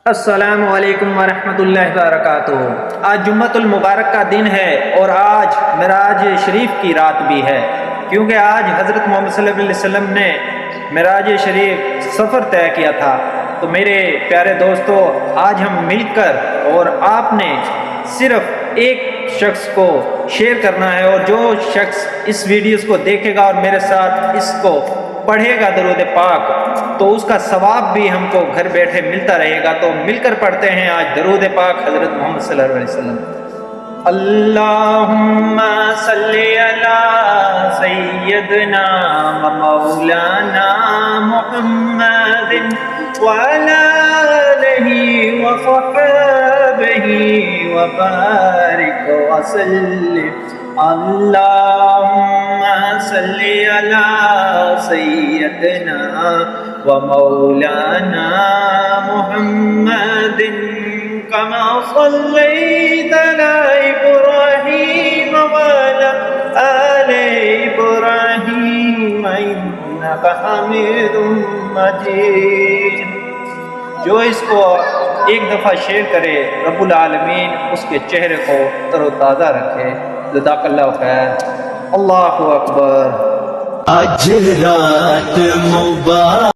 السلام علیکم ورحمۃ اللہ وبرکاتہ۔ آج جمعۃ المبارک کا دن ہے اور آج معراج شریف کی رات بھی ہے، کیونکہ آج حضرت محمد صلی اللہ علیہ وسلم نے معراج شریف سفر طے کیا تھا۔ تو میرے پیارے دوستو، آج ہم مل کر اور آپ نے صرف ایک شخص کو شیئر کرنا ہے، اور جو شخص اس ویڈیوز کو دیکھے گا اور میرے ساتھ اس کو پڑھے گا درود پاک، تو اس کا ثواب بھی ہم کو گھر بیٹھے ملتا رہے گا۔ تو مل کر پڑھتے ہیں آج درود پاک حضرت محمد صلی اللہ علیہ وسلم۔ اللہم صلی علی سیدنا و مولانا محمد وعلی آلہ وصحبہ وبارک وسلم۔ اللہم صلی علی سیدنا و مولانا محمد کما صلیت علی ابراہیم وعلی آل ابراہیم انک حمید مجید۔ جو اس کو ایک دفعہ شیئر کرے، رب العالمین اس کے چہرے کو تر و تازہ رکھے۔ جزاک اللہ خیر۔ اللہ اکبر۔ آج رات مبارک